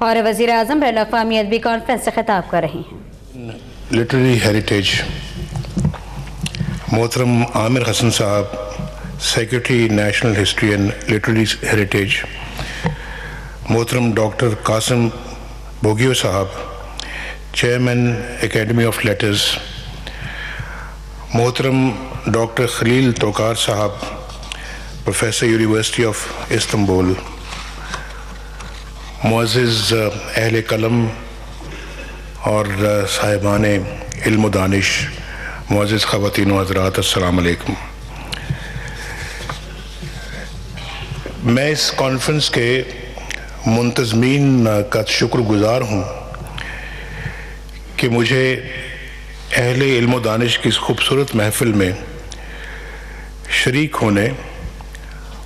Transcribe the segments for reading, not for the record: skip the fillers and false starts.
اور وزیر اعظم بین الاقوامی ادبی کانفرنس سے خطاب کر رہے ہیں۔ لٹریری ہیریٹیج، محترم عامر حسن صاحب، secretary national history and literary heritage, محترم ڈاکٹر قاسم بوگیو صاحب، چیئرمین اکیڈمی آف لیٹرز، محترم ڈاکٹر خلیل توکار صاحب، پروفیسر یونیورسٹی آف استنبول، معزز اہل قلم اور صاحبان علم و دانش، معزز خواتین و حضرات، السلام علیکم۔ میں اس کانفرنس کے منتظمین کا شکر گزار ہوں کہ مجھے اہل علم و دانش کی اس خوبصورت محفل میں شریک ہونے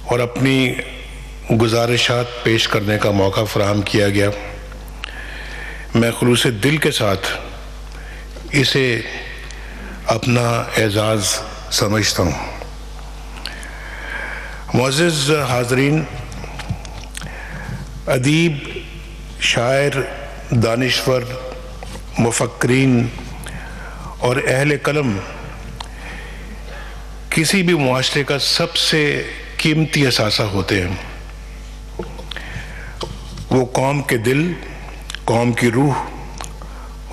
اور اپنی گزارشات پیش کرنے کا موقع فراہم کیا گیا۔ میں خلوص دل کے ساتھ اسے اپنا اعزاز سمجھتا ہوں۔ معزز حاضرین، ادیب، شاعر، دانشور، مفکرین اور اہل قلم کسی بھی معاشرے کا سب سے قیمتی اثاثہ ہوتے ہیں۔ وہ قوم کے دل، قوم کی روح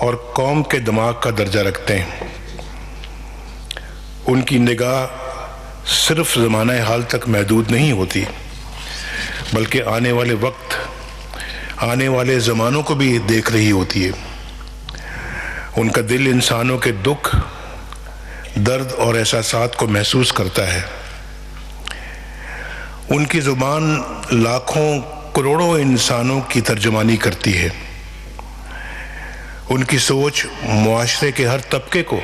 اور قوم کے دماغ کا درجہ رکھتے ہیں۔ ان کی نگاہ صرف زمانہ حال تک محدود نہیں ہوتی، بلکہ آنے والے وقت، آنے والے زمانوں کو بھی دیکھ رہی ہوتی ہے۔ ان کا دل انسانوں کے دکھ، درد اور احساسات کو محسوس کرتا ہے۔ ان کی زبان لاکھوں کروڑوں انسانوں کی ترجمانی کرتی ہے۔ ان کی سوچ معاشرے کے ہر طبقے کو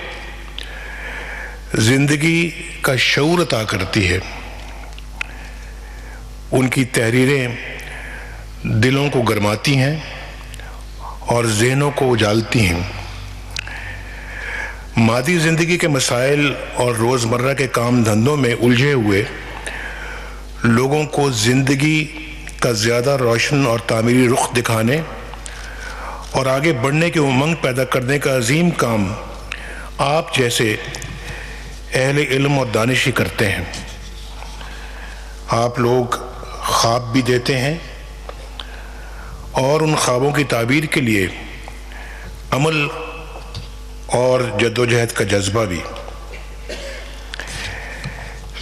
زندگی کا شعور عطا کرتی ہے۔ ان کی تحریریں دلوں کو گرماتی ہیں اور ذہنوں کو اجالتی ہیں۔ مادی زندگی کے مسائل اور روزمرہ کے کام دھندوں میں الجھے ہوئے لوگوں کو زندگی کا زیادہ روشن اور تعمیری رخ دکھانے اور آگے بڑھنے کی امنگ پیدا کرنے کا عظیم کام آپ جیسے اہل علم اور دانش ہی کرتے ہیں۔ آپ لوگ خواب بھی دیتے ہیں اور ان خوابوں کی تعبیر کے لیے عمل اور جدوجہد کا جذبہ بھی۔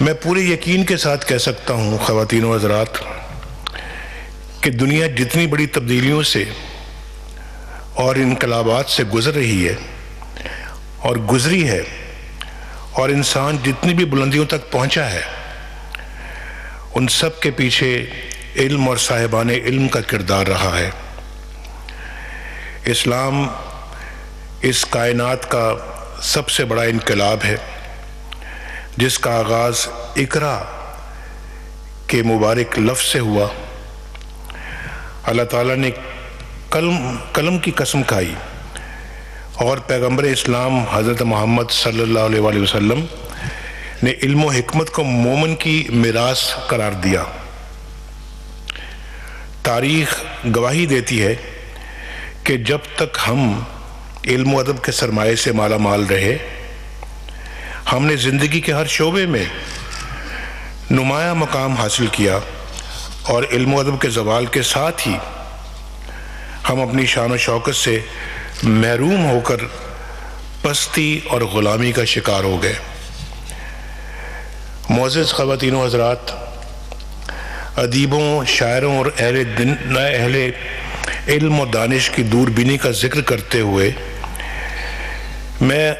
میں پورے یقین کے ساتھ کہہ سکتا ہوں خواتین و حضرات کہ دنیا جتنی بڑی تبدیلیوں سے اور انقلابات سے گزر رہی ہے اور گزری ہے، اور انسان جتنی بھی بلندیوں تک پہنچا ہے، ان سب کے پیچھے علم اور صاحبان علم کا کردار رہا ہے۔ اسلام اس کائنات کا سب سے بڑا انقلاب ہے، جس کا آغاز اقرا کے مبارک لفظ سے ہوا۔ اللہ تعالیٰ نے قلم کی قسم کھائی اور پیغمبر اسلام حضرت محمد صلی اللہ علیہ وآلہ وسلم نے علم و حکمت کو مومن کی میراث قرار دیا۔ تاریخ گواہی دیتی ہے کہ جب تک ہم علم و ادب کے سرمایے سے مالا مال رہے، ہم نے زندگی کے ہر شعبے میں نمایاں مقام حاصل کیا، اور علم و ادب کے زوال کے ساتھ ہی ہم اپنی شان و شوکت سے محروم ہو کر پستی اور غلامی کا شکار ہو گئے۔ معزز خواتین و حضرات، ادیبوں، شاعروں اور اہل علم و دانش کی دوربینی کا ذکر کرتے ہوئے میں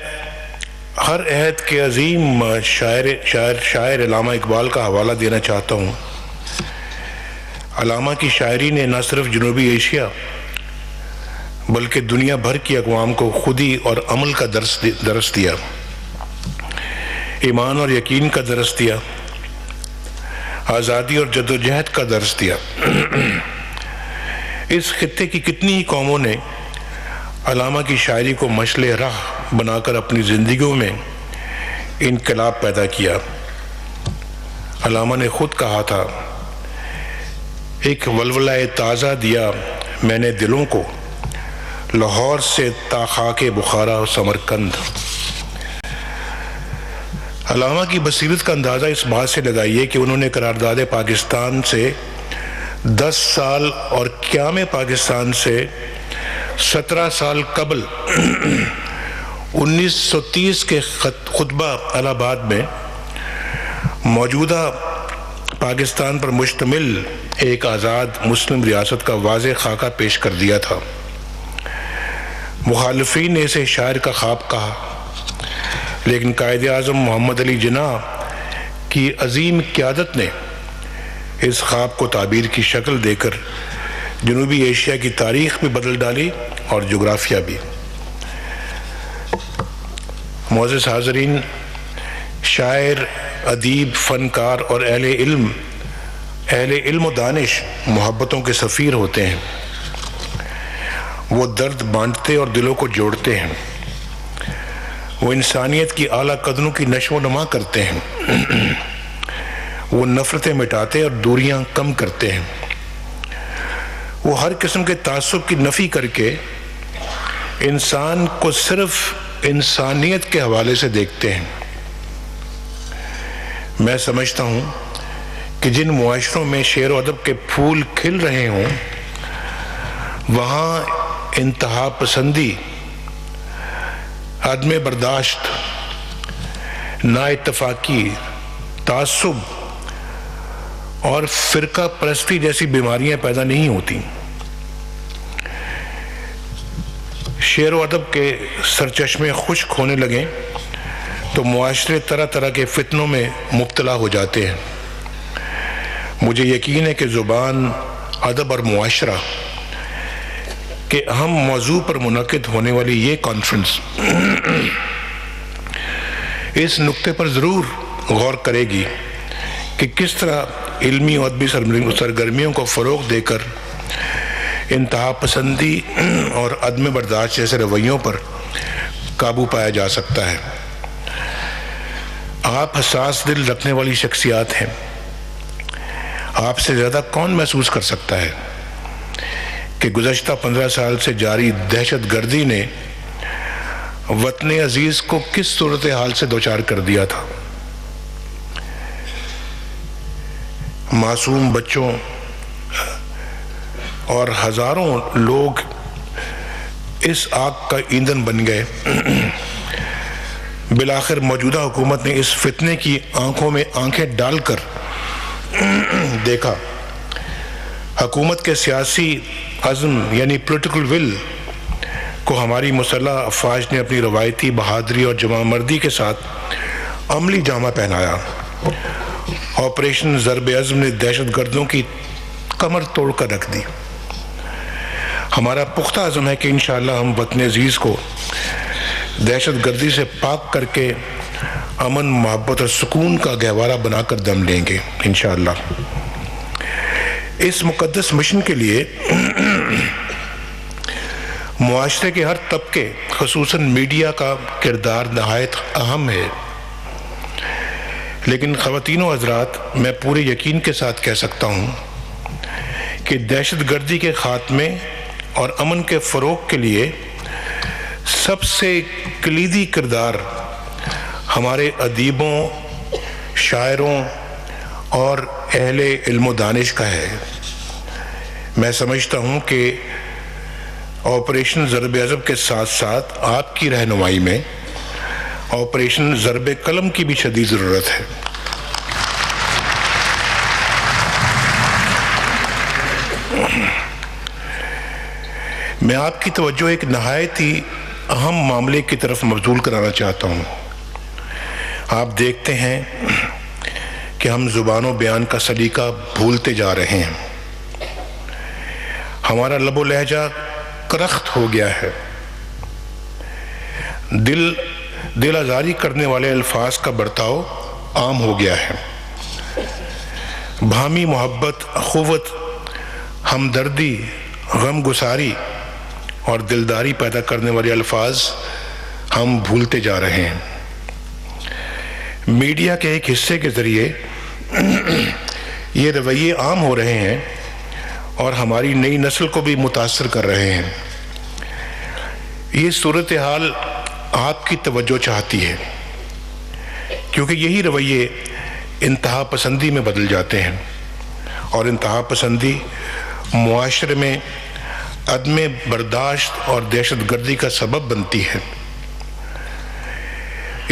ہر عہد کے عظیم شاعر علامہ اقبال کا حوالہ دینا چاہتا ہوں۔ علامہ کی شاعری نے نہ صرف جنوبی ایشیا بلکہ دنیا بھر کی اقوام کو خودی اور عمل کا درس دیا، ایمان اور یقین کا درس دیا، آزادی اور جدوجہد کا درس دیا۔ اس خطے کی کتنی ہی قوموں نے علامہ کی شاعری کو مشعل راہ بنا کر اپنی زندگیوں میں انقلاب پیدا کیا۔ علامہ نے خود کہا تھا، ایک ولولہ تازہ دیا میں نے دلوں کو لاہور سے تا خاک بخارا و سمرقند. علامہ کی بصیرت کا اندازہ اس بات سے لگائیے کہ انہوں نے قرارداد پاکستان سے 10 سال اور قیام پاکستان سے 17 سال قبل 1930 کے خطبہ الہ آباد میں موجودہ پاکستان پر مشتمل ایک آزاد مسلم ریاست کا واضح خاکہ پیش کر دیا تھا. مخالفین نے اسے شاعر کا خواب کہا، لیکن قائد اعظم محمد علی جناح کی عظیم قیادت نے اس خواب کو تعبیر کی شکل دے کر جنوبی ایشیا کی تاریخ بھی بدل ڈالی اور جغرافیہ بھی. معزز حاضرین، شاعر، ادیب، فنکار اور اہل علم و دانش محبتوں کے سفیر ہوتے ہیں. وہ درد بانٹتے اور دلوں کو جوڑتے ہیں. وہ انسانیت کی اعلیٰ قدروں کی نشو و نما کرتے ہیں. وہ نفرتیں مٹاتے اور دوریاں کم کرتے ہیں. وہ ہر قسم کے تعصب کی نفی کر کے انسان کو صرف انسانیت کے حوالے سے دیکھتے ہیں. میں سمجھتا ہوں کہ جن معاشروں میں شعر و ادب کے پھول کھل رہے ہوں وہاں انتہا پسندی، عدم برداشت، نا اتفاقی، تعصب اور فرقہ پرستی جیسی بیماریاں پیدا نہیں ہوتی. شعر و ادب کے سرچشمے خشک ہونے لگیں تو معاشرے طرح طرح کے فتنوں میں مبتلا ہو جاتے ہیں. مجھے یقین ہے کہ زبان، ادب اور معاشرہ کے اہم موضوع پر منعقد ہونے والی یہ کانفرنس اس نقطے پر ضرور غور کرے گی کہ کس طرح علمی اور ادبی سرگرمیوں کو فروغ دے کر انتہا پسندی اور عدم برداشت جیسے رویوں پر قابو پایا جا سکتا ہے. آپ حساس دل رکھنے والی شخصیات ہیں. آپ سے زیادہ کون محسوس کر سکتا ہے کہ گزشتہ 15 سال سے جاری دہشت گردی نے وطن عزیز کو کس صورتحال سے دوچار کر دیا تھا. معصوم بچوں اور ہزاروں لوگ اس آگ کا ایندھن بن گئے. بالآخر موجودہ حکومت نے اس فتنے کی آنکھوں میں آنکھیں ڈال کر دیکھا. حکومت کے سیاسی عزم یعنی پولیٹیکل ول کو ہماری مسلح افواج نے اپنی روایتی بہادری اور جمع مردی کے ساتھ عملی جامہ پہنایا. آپریشن ضرب عزم نے دہشت گردوں کی کمر توڑ کر رکھ دی. ہمارا پختہ عزم ہے کہ انشاءاللہ ہم وطن عزیز کو دہشت گردی سے پاک کر کے امن، محبت اور سکون کا گہوارہ بنا کر دم لیں گے انشاءاللہ. اس مقدس مشن کے لیے معاشرے کے ہر طبقے خصوصاً میڈیا کا کردار نہایت اہم ہے. لیکن خواتین و حضرات، میں پورے یقین کے ساتھ کہہ سکتا ہوں کہ دہشت گردی کے خاتمے اور امن کے فروغ کے لیے سب سے کلیدی کردار ہمارے ادیبوں، شاعروں اور اہل علم و دانش کا ہے. میں سمجھتا ہوں کہ آپریشن ضرب عزم کے ساتھ ساتھ آپ کی رہنمائی میں آپریشن ضرب قلم کی بھی شدید ضرورت ہے. میں آپ کی توجہ ایک نہایت ہی اہم معاملے کی طرف مبذول کرانا چاہتا ہوں. آپ دیکھتے ہیں کہ ہم زبان و بیان کا سلیقہ بھولتے جا رہے ہیں. ہمارا لب و لہجہ کرخت ہو گیا ہے. دل آزاری کرنے والے الفاظ کا برتاؤ عام ہو گیا ہے. باہمی محبت، اخوت، ہمدردی، غم گساری اور دلداری پیدا کرنے والے الفاظ ہم بھولتے جا رہے ہیں. میڈیا کے ایک حصے کے ذریعے یہ رویے عام ہو رہے ہیں اور ہماری نئی نسل کو بھی متاثر کر رہے ہیں۔ یہ صورتحال آپ کی توجہ چاہتی ہے، کیونکہ یہی رویے انتہا پسندی میں بدل جاتے ہیں، اور انتہا پسندی معاشرے میں عدم برداشت اور دہشت گردی کا سبب بنتی ہے۔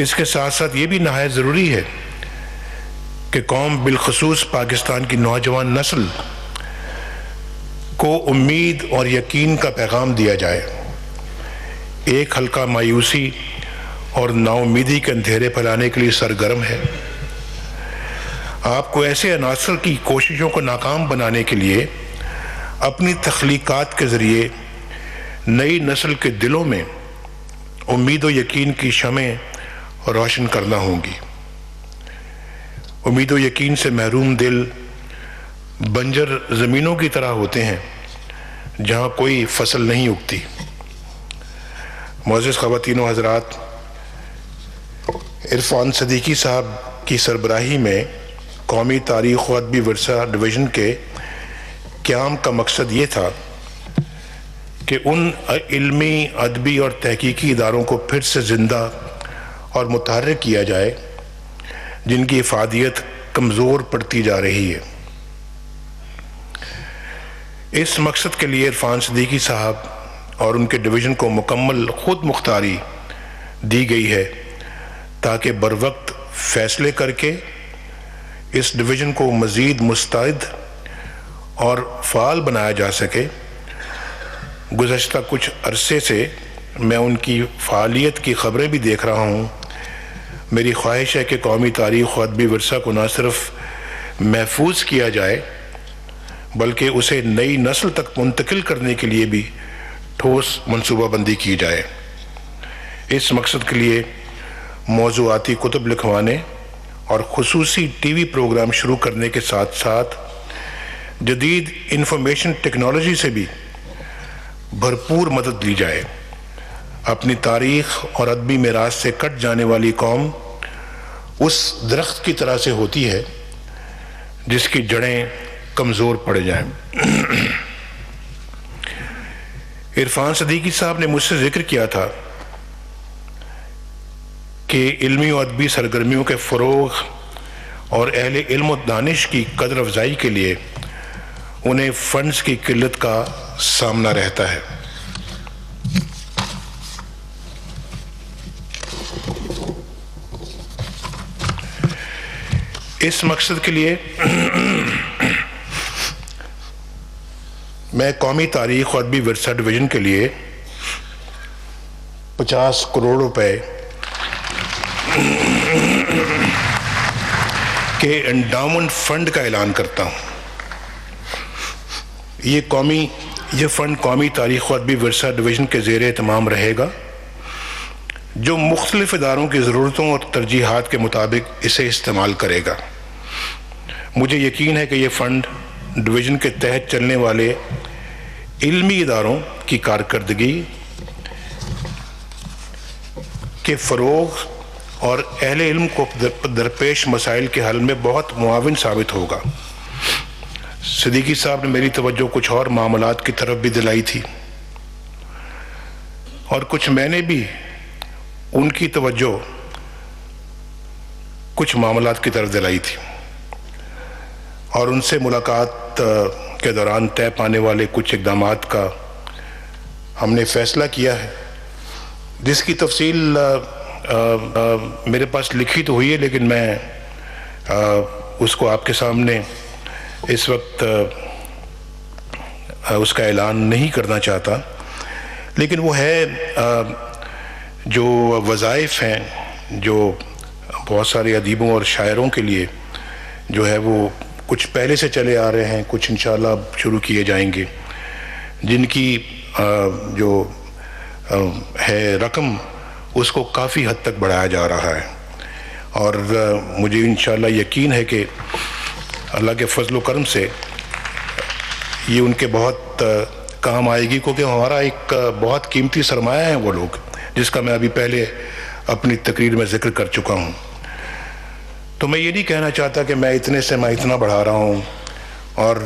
اس کے ساتھ ساتھ یہ بھی نہایت ضروری ہے کہ قوم بالخصوص پاکستان کی نوجوان نسل کو امید اور یقین کا پیغام دیا جائے۔ ایک حلقہ مایوسی اور نا امیدی کے اندھیرے پھیلانے کے لیے سرگرم ہے۔ آپ کو ایسے عناصر کی کوششوں کو ناکام بنانے کے لیے اپنی تخلیقات کے ذریعے نئی نسل کے دلوں میں امید و یقین کی شمعیں روشن کرنا ہوں گی۔ امید و یقین سے محروم دل بنجر زمینوں کی طرح ہوتے ہیں جہاں کوئی فصل نہیں اگتی۔ معزز خواتین و حضرات، عرفان صدیقی صاحب کی سربراہی میں قومی تاریخ و ادبی ورثہ ڈویژن کے قیام کا مقصد یہ تھا کہ ان علمی، ادبی اور تحقیقی اداروں کو پھر سے زندہ اور متحرک کیا جائے جن کی افادیت کمزور پڑتی جا رہی ہے۔ اس مقصد کے لیے عرفان صدیقی صاحب اور ان کے ڈویژن کو مکمل خود مختاری دی گئی ہے تاکہ بروقت فیصلے کر کے اس ڈویژن کو مزید مستعد اور فعال بنایا جا سکے۔ گزشتہ کچھ عرصے سے میں ان کی فعالیت کی خبریں بھی دیکھ رہا ہوں۔ میری خواہش ہے کہ قومی تاریخ و ادبی ورثہ کو نہ صرف محفوظ کیا جائے بلکہ اسے نئی نسل تک منتقل کرنے کے لیے بھی ٹھوس منصوبہ بندی کی جائے۔ اس مقصد کے لیے موضوعاتی کتب لکھوانے اور خصوصی ٹی وی پروگرام شروع کرنے کے ساتھ ساتھ جدید انفارمیشن ٹیکنالوجی سے بھی بھرپور مدد لی جائے۔ اپنی تاریخ اور ادبی میراث سے کٹ جانے والی قوم اس درخت کی طرح سے ہوتی ہے جس کی جڑیں کمزور پڑ جائیں۔ عرفان صدیقی صاحب نے مجھ سے ذکر کیا تھا کہ علمی و ادبی سرگرمیوں کے فروغ اور اہل علم و دانش کی قدر افزائی کے لیے انہیں فنڈز کی قلت کا سامنا رہتا ہے۔ اس مقصد کے لیے میں قومی تاریخ و ادبی ورثہ ڈویژن کے لیے 50 کروڑ روپے کے انڈاؤمنٹ فنڈ کا اعلان کرتا ہوں۔ یہ فنڈ قومی تاریخ و ادبی ورثہ ڈویژن کے زیر اہتمام رہے گا، جو مختلف اداروں کی ضرورتوں اور ترجیحات کے مطابق اسے استعمال کرے گا۔ مجھے یقین ہے کہ یہ فنڈ ڈویژن کے تحت چلنے والے علمی اداروں کی کارکردگی کے فروغ اور اہل علم کو درپیش مسائل کے حل میں بہت معاون ثابت ہوگا۔ صدیقی صاحب نے میری توجہ کچھ اور معاملات کی طرف بھی دلائی تھی اور کچھ میں نے بھی ان کی توجہ کچھ معاملات کی طرف دلائی تھی، اور ان سے ملاقات کے دوران طے پانے والے کچھ اقدامات کا ہم نے فیصلہ کیا ہے، جس کی تفصیل میرے پاس لکھی تو ہوئی ہے، لیکن میں اس کو آپ کے سامنے اس وقت اس کا اعلان نہیں کرنا چاہتا، لیکن وہ ہے جو وظائف ہیں جو بہت سارے ادیبوں اور شاعروں کے لیے جو ہے وہ کچھ پہلے سے چلے آ رہے ہیں، کچھ انشاءاللہ شروع کیے جائیں گے، جن کی جو ہے رقم اس کو کافی حد تک بڑھایا جا رہا ہے، اور مجھے انشاءاللہ یقین ہے کہ اللہ کے فضل و کرم سے یہ ان کے بہت کام آئے گی، کیونکہ ہمارا ایک بہت قیمتی سرمایہ ہے وہ لوگ، جس کا میں ابھی پہلے اپنی تقریر میں ذکر کر چکا ہوں۔ تو میں یہ نہیں کہنا چاہتا کہ میں اتنے سے میں اتنا بڑھا رہا ہوں، اور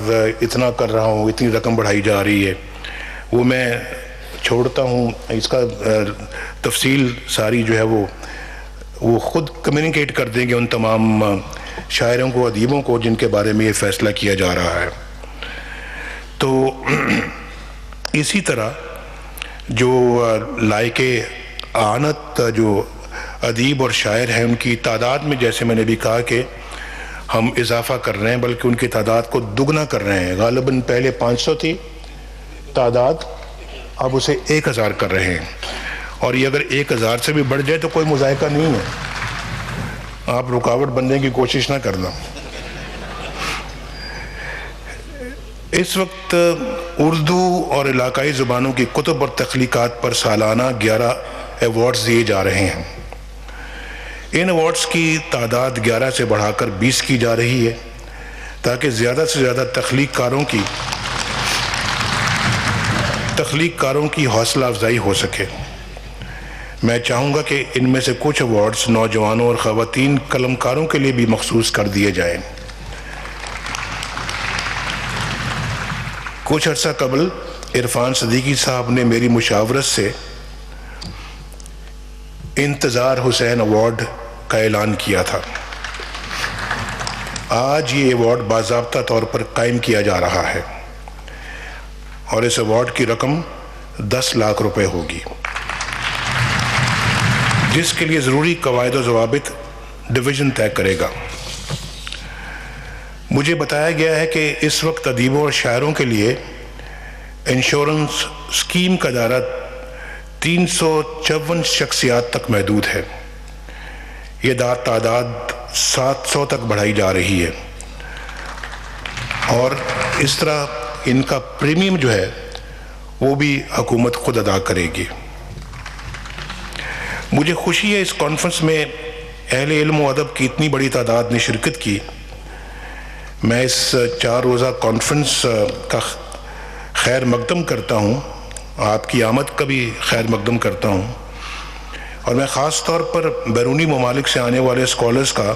اتنا کر رہا ہوں، اتنی رقم بڑھائی جا رہی ہے، وہ میں چھوڑتا ہوں. اس کا تفصیل ساری جو ہے وہ خود کمیونیکیٹ کر دیں گے ان تمام شاعروں کو، ادیبوں کو جن کے بارے میں یہ فیصلہ کیا جا رہا ہے. تو اسی طرح جو لائق اعانت جو ادیب اور شاعر ہیں ان کی تعداد میں جیسے میں نے بھی کہا کہ ہم اضافہ کر رہے ہیں، بلکہ ان کی تعداد کو دگنا کر رہے ہیں. غالباً پہلے 500 تھی تعداد، اب اسے 1000 کر رہے ہیں. اور یہ اگر 1000 سے بھی بڑھ جائے تو کوئی مذائقہ نہیں ہے، آپ رکاوٹ بننے کی کوشش نہ کرنا. اس وقت اردو اور علاقائی زبانوں کی کتب اور تخلیقات پر سالانہ 11 ایوارڈز دیے جا رہے ہیں. ان ایوارڈز کی تعداد 11 سے بڑھا کر 20 کی جا رہی ہے تاکہ زیادہ سے زیادہ تخلیق کاروں کی حوصلہ افزائی ہو سکے. میں چاہوں گا کہ ان میں سے کچھ ایوارڈز نوجوانوں اور خواتین قلم کاروں کے لیے بھی مخصوص کر دیے جائیں. کچھ عرصہ قبل عرفان صدیقی صاحب نے میری مشاورت سے انتظار حسین ایوارڈ کا اعلان کیا تھا. آج یہ ایوارڈ باضابطہ طور پر قائم کیا جا رہا ہے اور اس ایوارڈ کی رقم 10 لاکھ روپے ہوگی، جس کے لیے ضروری قواعد و ضوابط ڈویژن طے کرے گا. مجھے بتایا گیا ہے کہ اس وقت ادیبوں اور شاعروں کے لیے انشورنس اسکیم کا دائرہ 354 شخصیات تک محدود ہے. یہ تعداد 700 تک بڑھائی جا رہی ہے اور اس طرح ان کا پریمیم جو ہے وہ بھی حکومت خود ادا کرے گی. مجھے خوشی ہے اس کانفرنس میں اہل علم و ادب کی اتنی بڑی تعداد نے شرکت کی. میں اس 4 روزہ کانفرنس کا خیر مقدم کرتا ہوں، آپ کی آمد کا بھی خیر مقدم کرتا ہوں، اور میں خاص طور پر بیرونی ممالک سے آنے والے اسکالرز کا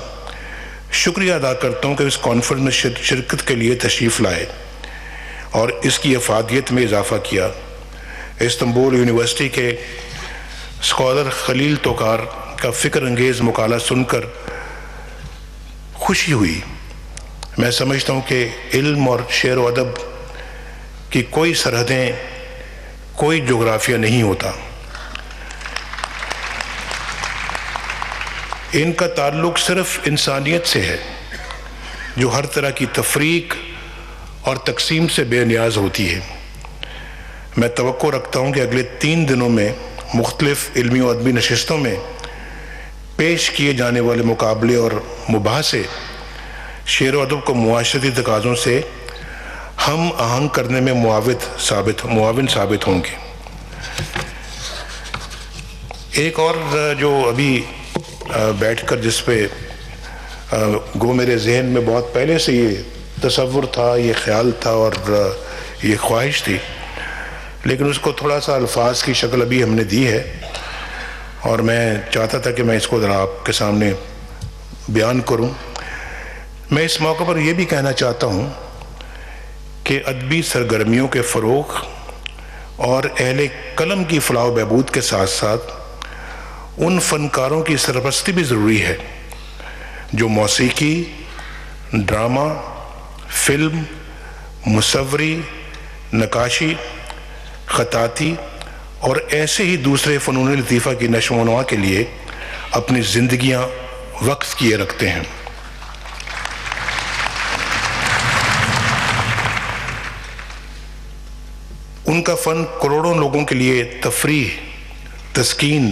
شکریہ ادا کرتا ہوں کہ اس کانفرنس میں شرکت کے لیے تشریف لائے اور اس کی افادیت میں اضافہ کیا. استنبول یونیورسٹی کے اسکالر خلیل توکار کا فکر انگیز مقالہ سن کر خوشی ہوئی. میں سمجھتا ہوں کہ علم اور شعر و ادب کی کوئی سرحدیں، کوئی جغرافیہ نہیں ہوتا. ان کا تعلق صرف انسانیت سے ہے جو ہر طرح کی تفریق اور تقسیم سے بے نیاز ہوتی ہے. میں توقع رکھتا ہوں کہ اگلے 3 دنوں میں مختلف علمی و ادبی نشستوں میں پیش کیے جانے والے مقابلے اور مباحثے شعر و ادب کو معاشرتی تقاضوں سے ہم آہنگ کرنے میں معاون ثابت ہوں گے. ایک اور جو ابھی بیٹھ کر جس پہ گو میرے ذہن میں بہت پہلے سے یہ تصور تھا، یہ خیال تھا اور یہ خواہش تھی، لیکن اس کو تھوڑا سا الفاظ کی شکل ابھی ہم نے دی ہے اور میں چاہتا تھا کہ میں اس کو ذرا آپ کے سامنے بیان کروں. میں اس موقع پر یہ بھی کہنا چاہتا ہوں کہ ادبی سرگرمیوں کے فروغ اور اہل قلم کی فلاح و بہبود کے ساتھ ساتھ ان فنکاروں کی سرپرستی بھی ضروری ہے جو موسیقی، ڈرامہ، فلم، مصوری، نقاشی، خطاطی اور ایسے ہی دوسرے فنون لطیفہ کی نشو و نما کے لیے اپنی زندگیاں وقف کیے رکھتے ہیں. ان کا فن کروڑوں لوگوں کے لیے تفریح، تسکین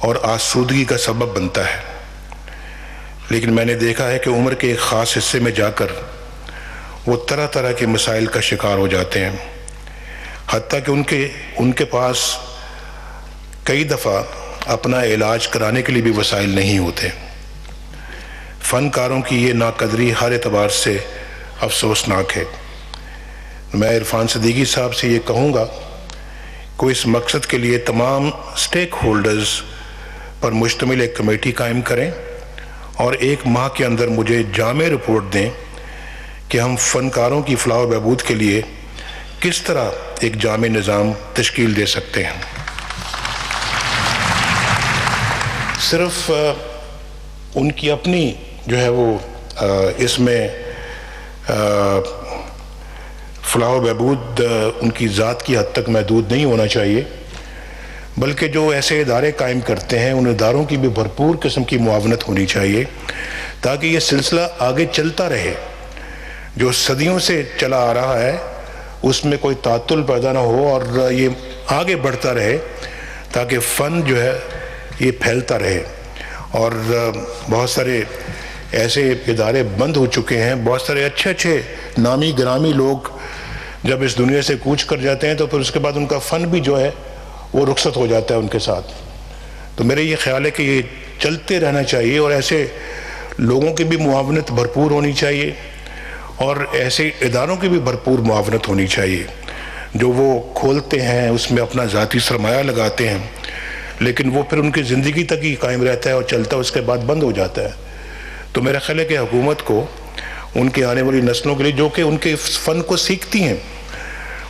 اور آسودگی کا سبب بنتا ہے، لیکن میں نے دیکھا ہے کہ عمر کے ایک خاص حصے میں جا کر وہ طرح طرح کے مسائل کا شکار ہو جاتے ہیں، حتیٰ کہ ان کے پاس کئی دفعہ اپنا علاج کرانے کے لیے بھی وسائل نہیں ہوتے. فنکاروں کی یہ ناقدری ہر اعتبار سے افسوسناک ہے. میں عرفان صدیقی صاحب سے یہ کہوں گا کہ اس مقصد کے لیے تمام سٹیک ہولڈرز پر مشتمل ایک کمیٹی قائم کریں اور 1 ماہ کے اندر مجھے جامع رپورٹ دیں کہ ہم فنکاروں کی فلاح و بہبود کے لیے کس طرح ایک جامع نظام تشکیل دے سکتے ہیں۔ صرف ان کی اپنی جو ہے وہ اس میں فلاح و بہبود ان کی ذات کی حد تک محدود نہیں ہونا چاہیے، بلکہ جو ایسے ادارے قائم کرتے ہیں ان اداروں کی بھی بھرپور قسم کی معاونت ہونی چاہیے تاکہ یہ سلسلہ آگے چلتا رہے۔ جو صدیوں سے چلا آ رہا ہے اس میں کوئی تعطل پیدا نہ ہو اور یہ آگے بڑھتا رہے تاکہ فن جو ہے یہ پھیلتا رہے۔ اور بہت سارے ایسے ادارے بند ہو چکے ہیں، بہت سارے اچھے نامی گرامی لوگ جب اس دنیا سے کوچ کر جاتے ہیں تو پھر اس کے بعد ان کا فن بھی جو ہے وہ رخصت ہو جاتا ہے ان کے ساتھ۔ تو میرا یہ خیال ہے کہ یہ چلتے رہنا چاہیے اور ایسے لوگوں کی بھی معاونت بھرپور ہونی چاہیے اور ایسے اداروں کی بھی بھرپور معاونت ہونی چاہیے جو وہ کھولتے ہیں، اس میں اپنا ذاتی سرمایہ لگاتے ہیں، لیکن وہ پھر ان کی زندگی تک ہی قائم رہتا ہے اور چلتا ہے، اس کے بعد بند ہو جاتا ہے۔ تو میرا خیال ہے کہ حکومت کو ان کے آنے والی نسلوں کے لیے جو کہ ان کے فن کو سیکھتی ہیں،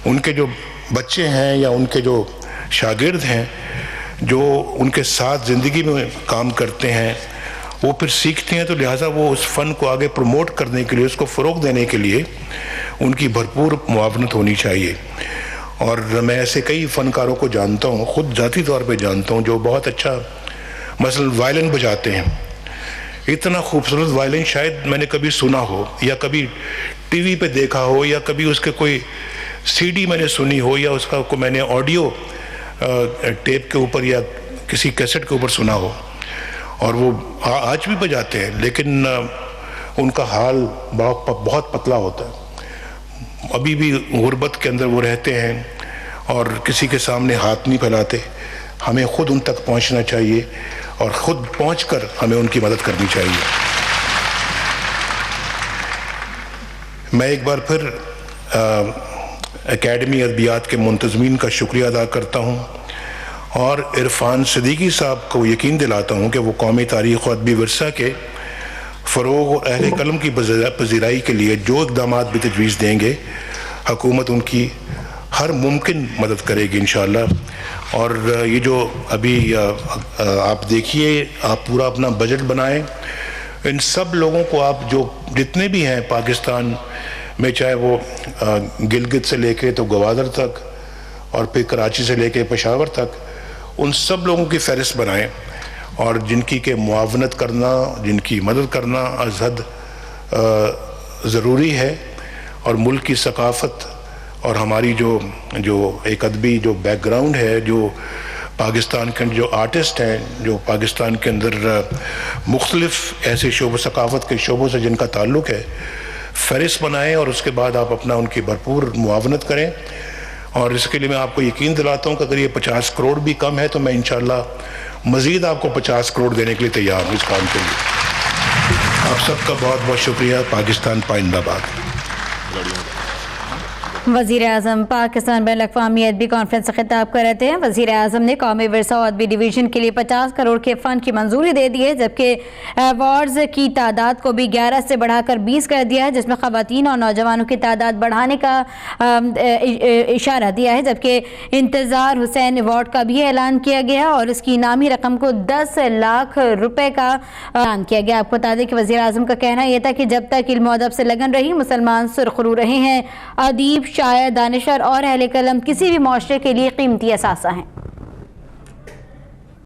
ان کے جو بچے ہیں یا ان کے جو شاگرد ہیں جو ان کے ساتھ زندگی میں کام کرتے ہیں، وہ پھر سیکھتے ہیں، تو لہٰذا وہ اس فن کو آگے پروموٹ کرنے کے لیے، اس کو فروغ دینے کے لیے ان کی بھرپور معاونت ہونی چاہیے۔ اور میں ایسے کئی فنکاروں کو جانتا ہوں، خود ذاتی طور پہ جانتا ہوں، جو بہت اچھا مثلا وائلن بجاتے ہیں۔ اتنا خوبصورت وائلن شاید میں نے کبھی سنا ہو یا کبھی ٹی وی پہ دیکھا ہو یا کبھی اس کے کوئی سی ڈی میں نے سنی ہو یا اس کا کو میں نے آڈیو ٹیپ کے اوپر یا کسی کیسٹ کے اوپر سنا ہو، اور وہ آج بھی بجاتے ہیں، لیکن ان کا حال بہت پتلا ہوتا ہے۔ ابھی بھی غربت کے اندر وہ رہتے ہیں اور کسی کے سامنے ہاتھ نہیں پھیلاتے۔ ہمیں خود ان تک پہنچنا چاہیے اور خود پہنچ کر ہمیں ان کی مدد کرنی چاہیے۔ میں ایک بار پھر اکیڈمی ادبیات کے منتظمین کا شکریہ ادا کرتا ہوں اور عرفان صدیقی صاحب کو یقین دلاتا ہوں کہ وہ قومی تاریخ و ادبی ورثہ کے فروغ اور اہل قلم کی پذیرائی کے لیے جو اقدامات بھی تجویز دیں گے، حکومت ان کی ہر ممکن مدد کرے گی انشاءاللہ۔ اور یہ جو ابھی آپ دیکھیے، آپ پورا اپنا بجٹ بنائیں، ان سب لوگوں کو آپ جو جتنے بھی ہیں پاکستان میں، چاہے وہ گلگت سے لے کے تو گوادر تک اور پھر کراچی سے لے کے پشاور تک، ان سب لوگوں کی فہرست بنائیں اور جن کی کہ معاونت کرنا، جن کی مدد کرنا از حد ضروری ہے۔ اور ملک کی ثقافت اور ہماری جو ایک ادبی جو بیک گراؤنڈ ہے، جو پاکستان کے جو آرٹسٹ ہیں، جو پاکستان کے اندر مختلف ایسے شعبوں، ثقافت کے شعبوں سے جن کا تعلق ہے، فہرست بنائیں اور اس کے بعد آپ اپنا ان کی بھرپور معاونت کریں۔ اور اس کے لیے میں آپ کو یقین دلاتا ہوں کہ اگر یہ 50 کروڑ بھی کم ہے تو میں انشاءاللہ مزید آپ کو 50 کروڑ دینے کے لیے تیار ہوں اس کام کے لیے۔ آپ سب کا بہت بہت شکریہ۔ پاکستان پائندہ باد۔ وزیر اعظم پاکستان بین الاقوامی ادبی کانفرنس سے خطاب کر رہے تھے۔ وزیر اعظم نے قومی ورثہ اور ادبی ڈویژن کے لیے 50 کروڑ کے فنڈ کی منظوری دے دی ہے، جبکہ ایوارڈز کی تعداد کو بھی 11 سے بڑھا کر 20 کر دیا ہے، جس میں خواتین اور نوجوانوں کی تعداد بڑھانے کا اشارہ دیا ہے، جبکہ انتظار حسین ایوارڈ کا بھی اعلان کیا گیا اور اس کی انعامی رقم کو 10 لاکھ روپے کا اعلان کیا گیا۔ آپ کو بتا دیں کہ وزیر اعظم کا کہنا یہ تھا کہ جب تک علم و ادب سے لگن رہی، مسلمان سرخرو رہے ہیں، ادیب، شاعر، دانشور اور اہل قلم کسی بھی معاشرے کے لیے قیمتی اثاثہ ہیں۔